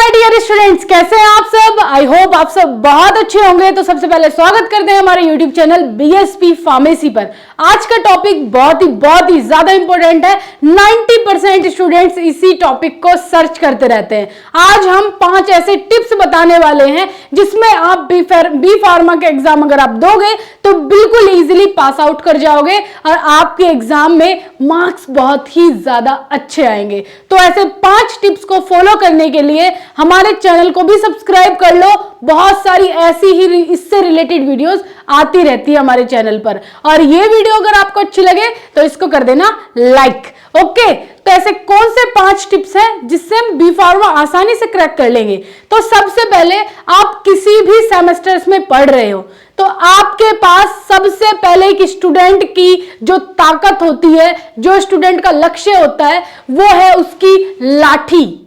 My dear students, कैसे हैं आप सब। आई होप आप सब बहुत अच्छे होंगे। तो सबसे पहले स्वागत करते हैं हमारे यूट्यूब चैनल बीएसपी फार्मेसी पर। आज का टॉपिक बहुत ही ज्यादा इंपॉर्टेंट है। 90% स्टूडेंट्स इसी टॉपिक को सर्च करते रहते हैं। आज हम 5 ऐसे टिप्स बताने वाले हैं जिसमें आप बी फार्मा के एग्जाम अगर आप दोगे तो बिल्कुल इजीली पास आउट कर जाओगे और आपके एग्जाम में मार्क्स बहुत ही ज्यादा अच्छे आएंगे। तो ऐसे 5 टिप्स को फॉलो करने के लिए हमारे चैनल को भी सब्सक्राइब कर लो। बहुत सारी ऐसी ही इससे रिलेटेड वीडियोस आती रहती है हमारे चैनल पर। और ये वीडियो अगर आपको अच्छी लगे तो इसको कर देना लाइक। ओके, तो ऐसे कौन से 5 टिप्स हैं जिससे हम बी फार्मा आसानी से क्रैक कर लेंगे। तो सबसे पहले, आप किसी भी सेमेस्टर्स में पढ़ रहे हो तो आपके पास सबसे पहले एक स्टूडेंट की जो ताकत होती है, जो स्टूडेंट का लक्ष्य होता है, वो है उसकी लाठी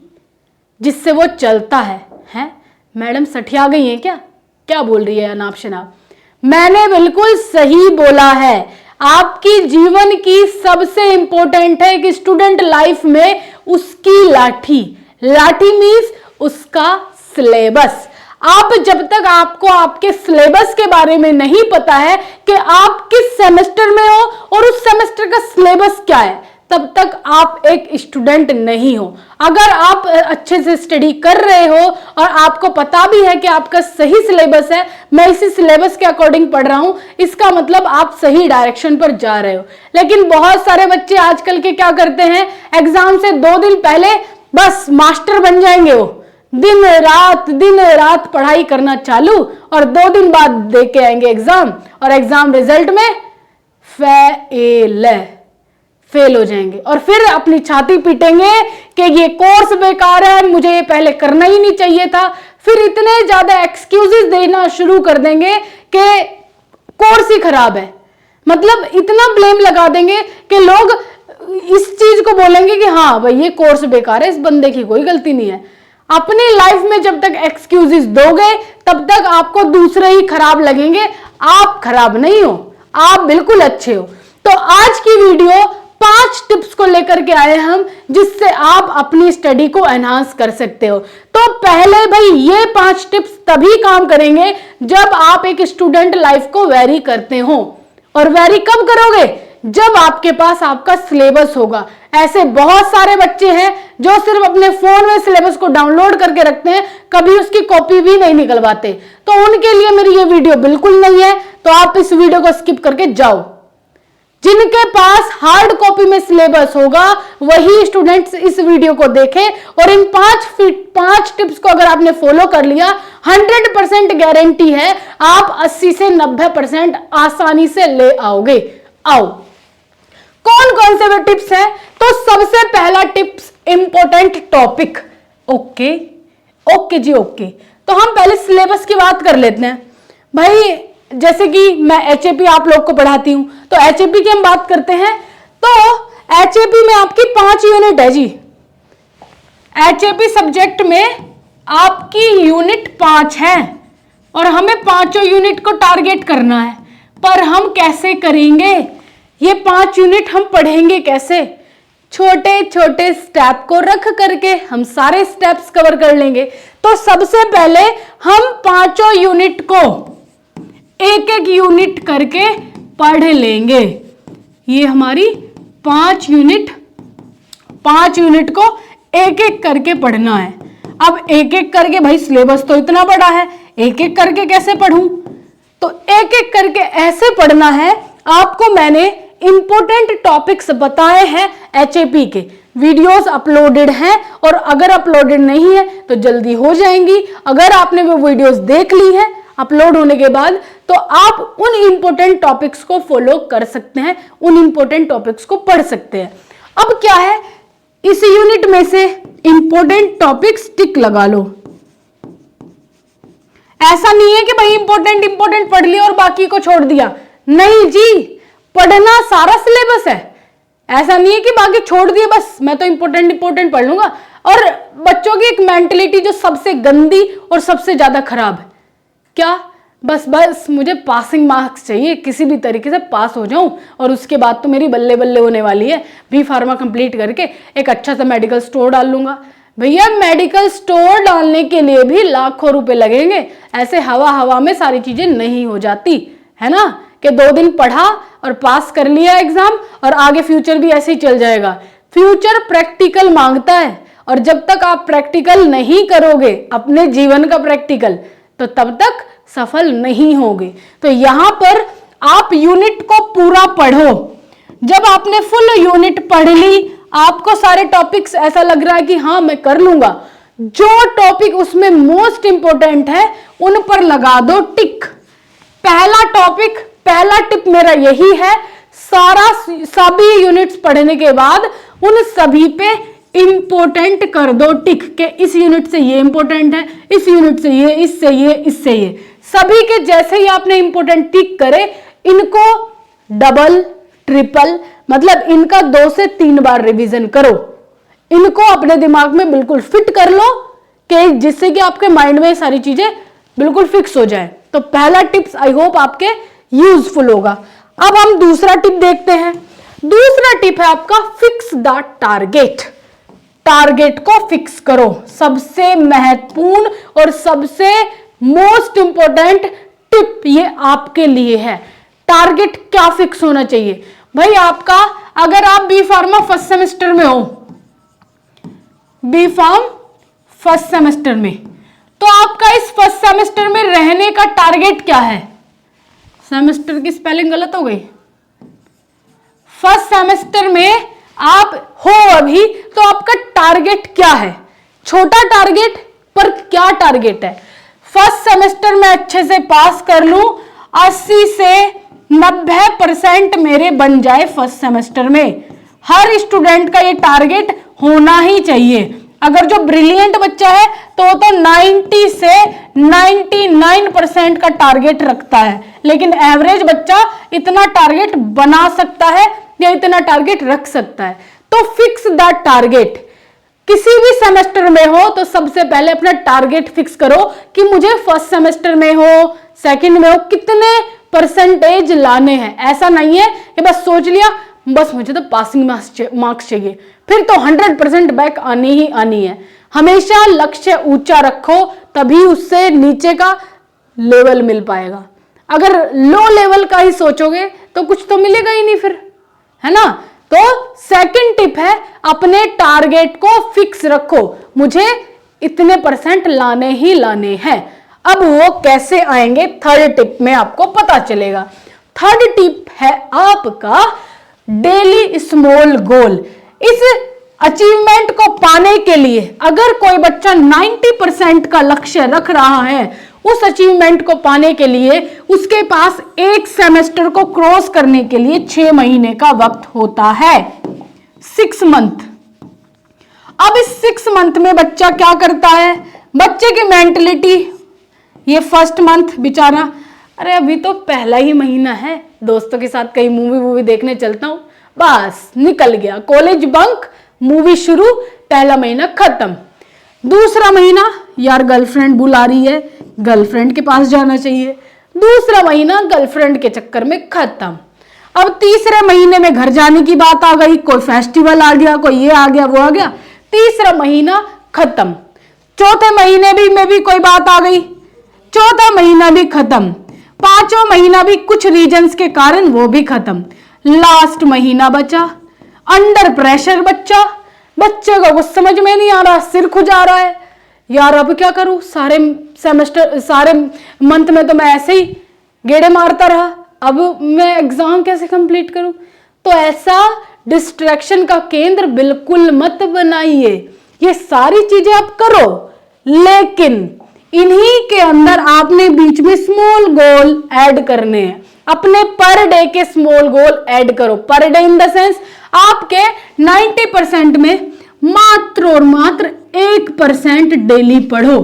जिससे वो चलता है? मैडम सठिया गई है क्या बोल रही है अनाप शनाप? मैंने बिल्कुल सही बोला है। आपकी जीवन की सबसे इंपॉर्टेंट है कि स्टूडेंट लाइफ में उसकी लाठी मीन्स उसका सिलेबस। आप जब तक आपको आपके सिलेबस के बारे में नहीं पता है कि आप किस सेमेस्टर में हो और उस सेमेस्टर का सिलेबस क्या है, तब तक आप एक स्टूडेंट नहीं हो। अगर आप अच्छे से स्टडी कर रहे हो और आपको पता भी है कि आपका सही सिलेबस है, मैं इसी सिलेबस के अकॉर्डिंग पढ़ रहा हूं, इसका मतलब आप सही डायरेक्शन पर जा रहे हो। लेकिन बहुत सारे बच्चे आजकल के क्या करते हैं, एग्जाम से 2 दिन पहले बस मास्टर बन जाएंगे। वो दिन रात पढ़ाई करना चालू और 2 दिन बाद दे के आएंगे एग्जाम, और एग्जाम रिजल्ट में फेल हो जाएंगे और फिर अपनी छाती पीटेंगे कि ये कोर्स बेकार है, मुझे ये पहले करना ही नहीं चाहिए था। फिर इतने ज्यादा एक्सक्यूजेस देना शुरू कर देंगे कि कोर्स ही खराब है। मतलब इतना ब्लेम लगा देंगे कि लोग इस चीज को बोलेंगे कि हाँ भाई ये कोर्स बेकार है, इस बंदे की कोई गलती नहीं है। अपनी लाइफ में जब तक एक्सक्यूजेस दोगे तब तक आपको दूसरे ही खराब लगेंगे। आप खराब नहीं हो, आप बिल्कुल अच्छे हो। तो आज की वीडियो 5 टिप्स को लेकर के आए हम जिससे आप अपनी स्टडी को एनहांस कर सकते हो। तो पहले भाई ये 5 टिप्स तभी काम करेंगे जब आप एक स्टूडेंट लाइफ को वेरी करते हो। और वेरी कब करोगे? जब आपके पास आपका सिलेबस होगा। ऐसे बहुत सारे बच्चे हैं जो सिर्फ अपने फोन में सिलेबस को डाउनलोड करके रखते हैं, कभी उसकी कॉपी भी नहीं निकलवाते। तो उनके लिए मेरी ये वीडियो बिल्कुल नहीं है, तो आप इस वीडियो को स्किप करके जाओ। जिनके पास हार्ड कॉपी में सिलेबस होगा वही स्टूडेंट्स इस वीडियो को देखें। और इन 5 टिप्स को अगर आपने फॉलो कर लिया, 100% गारंटी है आप 80 से 90% आसानी से ले आओगे। आओ, कौन कौन से वे टिप्स हैं? तो सबसे पहला टिप्स, इंपॉर्टेंट टॉपिक। ओके जी, ओके। तो हम पहले सिलेबस की बात कर लेते हैं भाई। जैसे कि मैं एचएपी आप लोग को पढ़ाती हूं, तो एचएपी की हम बात करते हैं। तो एचएपी में आपकी 5 यूनिट है जी। एचएपी सब्जेक्ट में आपकी यूनिट 5 है और हमें 5 यूनिट को टारगेट करना है। पर हम कैसे करेंगे? ये 5 यूनिट हम पढ़ेंगे कैसे? छोटे छोटे स्टेप को रख करके हम सारे स्टेप्स कवर कर लेंगे। तो सबसे पहले हम 5 यूनिट को एक यूनिट करके पढ़ लेंगे। ये हमारी 5 यूनिट को एक करके पढ़ना है। अब एक करके, भाई सिलेबस तो इतना बड़ा है, एक करके कैसे पढ़ूं? तो एक करके ऐसे पढ़ना है। आपको मैंने इंपॉर्टेंट टॉपिक्स बताए हैं, एचएपी के वीडियोस अपलोडेड हैं, और अगर अपलोडेड नहीं है तो जल्दी हो जाएंगी। अगर आपने वो वीडियोस देख ली है अपलोड होने के बाद, तो आप उन इंपॉर्टेंट टॉपिक्स को फॉलो कर सकते हैं, उन इंपॉर्टेंट टॉपिक्स को पढ़ सकते हैं। अब क्या है, इस यूनिट में से इंपॉर्टेंट टॉपिक्स टिक लगा लो। ऐसा नहीं है कि भाई इंपॉर्टेंट पढ़ लिया और बाकी को छोड़ दिया। नहीं जी, पढ़ना सारा सिलेबस है। ऐसा नहीं है कि बाकी छोड़ दिए, बस मैं तो इंपॉर्टेंट पढ़ लूंगा। और बच्चों की एक मेंटलिटी जो सबसे गंदी और सबसे ज्यादा खराब है, क्या बस मुझे पासिंग मार्क्स चाहिए, किसी भी तरीके से पास हो जाऊं और उसके बाद तो मेरी बल्ले बल्ले होने वाली है। बी फार्मा कंप्लीट करके एक अच्छा सा मेडिकल स्टोर डाल लूंगा, भैया मेडिकल स्टोर डालने के लिए भी लाखों रुपए लगेंगे, ऐसे हवा हवा में सारी चीजें नहीं हो जाती है ना, कि 2 दिन पढ़ा और पास कर लिया एग्जाम और आगे फ्यूचर भी ऐसे ही चल जाएगा। फ्यूचर प्रैक्टिकल मांगता है, और जब तक आप प्रैक्टिकल नहीं करोगे अपने जीवन का प्रैक्टिकल, तो तब तक सफल नहीं होगे। तो यहां पर आप यूनिट को पूरा पढ़ो। जब आपने फुल यूनिट पढ़ ली, आपको सारे टॉपिक्स ऐसा लग रहा है कि हाँ मैं कर लूंगा, जो टॉपिक उसमें मोस्ट इंपॉर्टेंट है उन पर लगा दो टिक। पहला टॉपिक, पहला टिप मेरा यही है, सभी यूनिट्स पढ़ने के बाद उन सभी पे इंपॉर्टेंट कर दो टिक के इस यूनिट से ये इंपॉर्टेंट है, इस यूनिट से ये, इससे ये, इससे ये। सभी के जैसे ही आपने इंपॉर्टेंट टिक करे, इनको डबल ट्रिपल मतलब इनका 2 से 3 बार रिवीजन करो। इनको अपने दिमाग में बिल्कुल फिट कर लो कि जिससे कि आपके माइंड में सारी चीजें बिल्कुल फिक्स हो जाए। तो पहला टिप्स आई होप आपके यूजफुल होगा। अब हम दूसरा टिप देखते हैं। दूसरा टिप है आपका फिक्स द टारगेट। टारगेट को फिक्स करो। सबसे महत्वपूर्ण और सबसे मोस्ट इंपॉर्टेंट टिप ये आपके लिए है। टारगेट क्या फिक्स होना चाहिए भाई आपका? अगर आप बी फार्मा फर्स्ट सेमेस्टर में हो, बी फार्म फर्स्ट सेमेस्टर में, तो आपका इस फर्स्ट सेमेस्टर में रहने का टारगेट क्या है? सेमेस्टर की स्पेलिंग गलत हो गई। फर्स्ट सेमेस्टर में आप हो अभी, तो आपका टारगेट क्या है? छोटा टारगेट, पर क्या टारगेट है? फर्स्ट सेमेस्टर में अच्छे से पास कर लूं, 80 से 90% मेरे बन जाए फर्स्ट सेमेस्टर में। हर स्टूडेंट का ये टारगेट होना ही चाहिए। अगर जो ब्रिलियंट बच्चा है तो वो तो 90 से 99% का टारगेट रखता है, लेकिन एवरेज बच्चा इतना टारगेट बना सकता है या इतना टारगेट रख सकता है। तो फिक्स द टारगेट। किसी भी सेमेस्टर में हो तो सबसे पहले अपना टारगेट फिक्स करो कि मुझे फर्स्ट सेमेस्टर में हो, सेकंड में हो, कितने परसेंटेज लाने हैं। ऐसा नहीं है कि बस सोच लिया बस मुझे तो पासिंग मार्क्स चाहिए, फिर तो 100% बैक आनी ही आनी है। हमेशा लक्ष्य ऊंचा रखो, तभी उससे नीचे का लेवल मिल पाएगा। अगर लो लेवल का ही सोचोगे तो कुछ तो मिलेगा ही नहीं फिर, है ना। तो सेकंड टिप है अपने टारगेट को फिक्स रखो, मुझे इतने परसेंट लाने ही लाने हैं। अब वो कैसे आएंगे थर्ड टिप में आपको पता चलेगा। थर्ड टिप है आपका डेली स्मॉल गोल। इस अचीवमेंट को पाने के लिए अगर कोई बच्चा 90% का लक्ष्य रख रहा है, उस अचीवमेंट को पाने के लिए उसके पास एक सेमेस्टर को क्रॉस करने के लिए 6 महीने का वक्त होता है, 6 मंथ। अब इस 6 मंथ में बच्चा क्या करता है? बच्चे की मेंटलिटी, ये फर्स्ट मंथ बेचारा, अरे अभी तो पहला ही महीना है, दोस्तों के साथ कहीं मूवी देखने चलता हूं, बस निकल गया, कॉलेज बंक, मूवी शुरू, पहला महीना खत्म। दूसरा महीना यार गर्लफ्रेंड बुला रही है, गर्लफ्रेंड के पास जाना चाहिए, दूसरा महीना गर्लफ्रेंड के चक्कर में खत्म। अब तीसरे महीने में घर जाने की बात आ गई, कोई फेस्टिवल आ गया, कोई ये आ गया वो आ गया, तीसरा महीना खत्म। चौथे महीने में भी कोई बात आ गई, चौथा महीना भी खत्म। पांचवा महीना भी कुछ रीजंस के कारण वो भी खत्म। लास्ट महीना बचा, अंडर प्रेशर बच्चा, बच्चे को कुछ समझ में नहीं आ रहा, सिर खुजा रहा है, यार अब क्या करूं, सारे सेमेस्टर सारे मंथ में तो मैं ऐसे ही गेड़े मारता रहा, अब मैं एग्जाम कैसे कंप्लीट करूं। तो ऐसा डिस्ट्रैक्शन का केंद्र बिल्कुल मत बनाइए। ये सारी चीजें आप करो, लेकिन इन्हीं के अंदर आपने बीच में स्मॉल गोल ऐड करने हैं। अपने पर डे के स्मॉल गोल ऐड करो। Per day in the sense आपके 90% में मात्र और मात्र 1% डेली पढ़ो।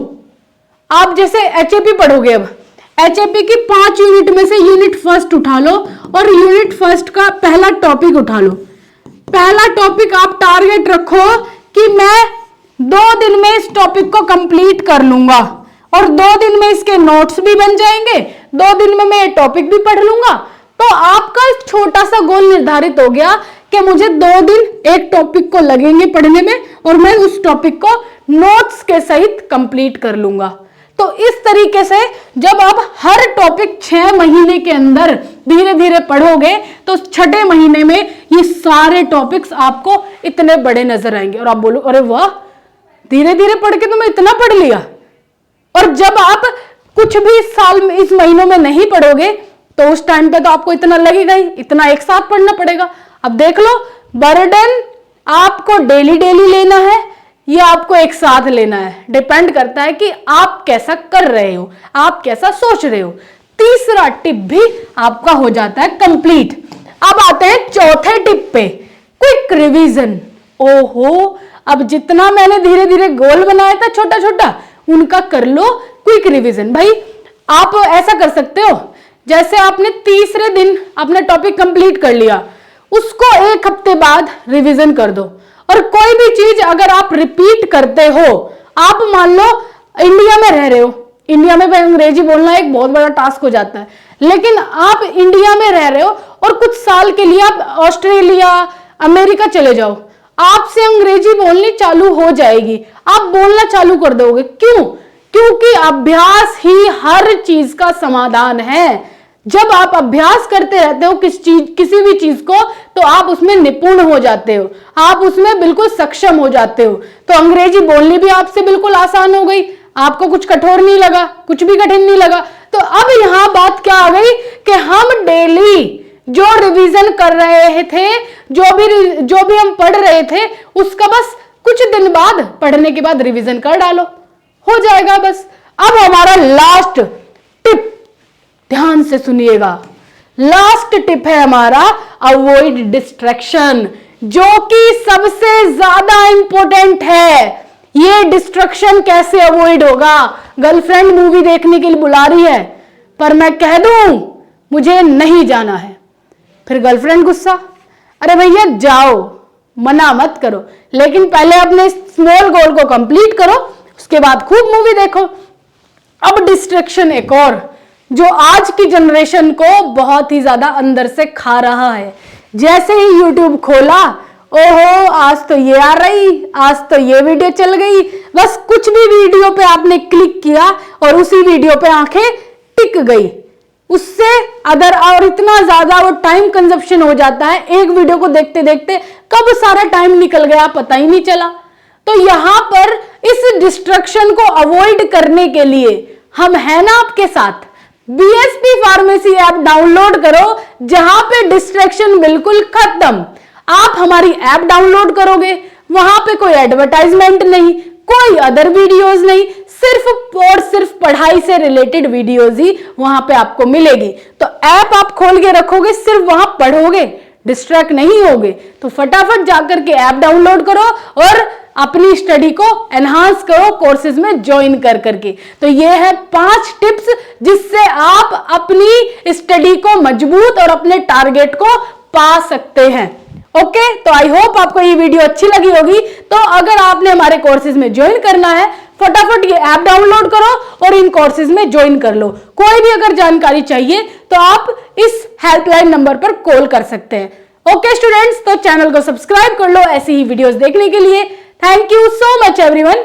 आप जैसे एचएपी पढ़ोगे, अब एचएपी की 5 यूनिट में से यूनिट फर्स्ट उठा लो और यूनिट फर्स्ट का पहला टॉपिक उठा लो। पहला टॉपिक आप टारगेट रखो कि मैं 2 दिन में इस टॉपिक को कंप्लीट कर लूंगा और 2 दिन में इसके नोट्स भी बन जाएंगे, 2 दिन में मैं ये टॉपिक भी पढ़ लूंगा। तो आपका छोटा सा गोल निर्धारित हो गया कि मुझे 2 दिन एक टॉपिक को लगेंगे पढ़ने में और मैं उस टॉपिक को नोट्स के सहित कंप्लीट कर लूंगा। तो इस तरीके से जब आप हर टॉपिक 6 महीने के अंदर धीरे धीरे पढ़ोगे तो 6ठे महीने में ये सारे टॉपिक्स आपको इतने बड़े नजर आएंगे और आप बोलो अरे वाह, धीरे धीरे पढ़ के तो मैं इतना पढ़ लिया। और जब आप कुछ भी साल में इस महीनों में नहीं पढ़ोगे तो उस टाइम पे तो आपको इतना लगेगा ही, इतना एक साथ पढ़ना पड़ेगा। अब देख लो, बर्डन आपको डेली डेली लेना है या आपको एक साथ लेना है, डिपेंड करता है कि आप कैसा कर रहे हो, आप कैसा सोच रहे हो। तीसरा टिप भी आपका हो जाता है कंप्लीट। अब आते हैं चौथे टिप पे, क्विक रिवीजन। ओहो, अब जितना मैंने धीरे धीरे गोल बनाया था छोटा छोटा, उनका कर लो क्विक रिवीजन। भाई आप ऐसा कर सकते हो, जैसे आपने तीसरे दिन अपना टॉपिक कंप्लीट कर लिया, उसको 1 हफ्ते बाद रिवीजन कर दो। और कोई भी चीज अगर आप रिपीट करते हो, आप मान लो इंडिया में रह रहे हो, इंडिया में अंग्रेजी बोलना एक बहुत बड़ा टास्क हो जाता है, लेकिन आप इंडिया में रह रहे हो और कुछ साल के लिए आप ऑस्ट्रेलिया अमेरिका चले जाओ, आपसे अंग्रेजी बोलनी चालू हो जाएगी, आप बोलना चालू कर दोगे। क्यों? क्योंकि अभ्यास ही हर चीज का समाधान है। जब आप अभ्यास करते रहते हो किसी भी चीज को, तो आप उसमें निपुण हो जाते हो, आप उसमें बिल्कुल सक्षम हो जाते हो। तो अंग्रेजी बोलनी भी आपसे बिल्कुल आसान हो गई, आपको कुछ कठोर नहीं लगा, कुछ भी कठिन नहीं लगा। तो अब यहां बात क्या आ गई कि हम डेली जो रिवीजन कर रहे थे, जो भी हम पढ़ रहे थे, उसका बस कुछ दिन बाद पढ़ने के बाद रिवीजन कर डालो, हो जाएगा बस। अब हमारा लास्ट टिप, ध्यान से सुनिएगा, लास्ट टिप है हमारा अवॉइड डिस्ट्रैक्शन, जो कि सबसे ज्यादा इंपॉर्टेंट है। ये डिस्ट्रैक्शन कैसे अवॉइड होगा? गर्लफ्रेंड मूवी देखने के लिए बुला रही है, पर मैं कह दूं मुझे नहीं जाना है, फिर गर्लफ्रेंड गुस्सा, अरे भैया जाओ, मना मत करो, लेकिन पहले अपने स्मॉल गोल को कंप्लीट करो, उसके बाद खूब मूवी देखो। अब डिस्ट्रैक्शन एक और जो आज की जनरेशन को बहुत ही ज्यादा अंदर से खा रहा है। जैसे ही यूट्यूब खोला, ओहो आज तो ये आ रही, आज तो ये वीडियो चल गई, बस कुछ भी वीडियो पे आपने क्लिक किया और उसी वीडियो पे आंखें टिक गई। उससे अदर और इतना ज्यादा वो टाइम कंजप्शन हो जाता है, एक वीडियो को देखते देखते कब सारा टाइम निकल गया पता ही नहीं चला। तो यहां पर इस डिस्ट्रैक्शन को अवॉइड करने के लिए हम है ना आपके साथ। बीएसपी फार्मेसी ऐप डाउनलोड करो, जहां पे डिस्ट्रैक्शन बिल्कुल खत्म। आप हमारी ऐप डाउनलोड करोगे, वहां पे कोई एडवर्टाइजमेंट नहीं, कोई अदर वीडियोस नहीं, सिर्फ और सिर्फ पढ़ाई से रिलेटेड वीडियोस ही वहां पे आपको मिलेगी। तो ऐप आप खोल के रखोगे, सिर्फ वहां पढ़ोगे, डिस्ट्रैक्ट नहीं होगे। तो फटाफट जाकर के ऐप डाउनलोड करो और अपनी स्टडी को एनहांस करो कोर्सेज में ज्वाइन कर करके। तो ये है 5 टिप्स जिससे आप अपनी स्टडी को मजबूत और अपने टारगेट को पा सकते हैं। ओके, तो आई होप आपको ये वीडियो अच्छी लगी होगी। तो अगर आपने हमारे कोर्सेज में ज्वाइन करना है, फटाफट ये ऐप डाउनलोड करो और इन कोर्सेज में ज्वाइन कर लो। कोई भी अगर जानकारी चाहिए तो आप इस हेल्पलाइन नंबर पर कॉल कर सकते हैं। ओके स्टूडेंट्स, तो चैनल को सब्सक्राइब कर लो ऐसी ही वीडियोस देखने के लिए। Thank you so much everyone.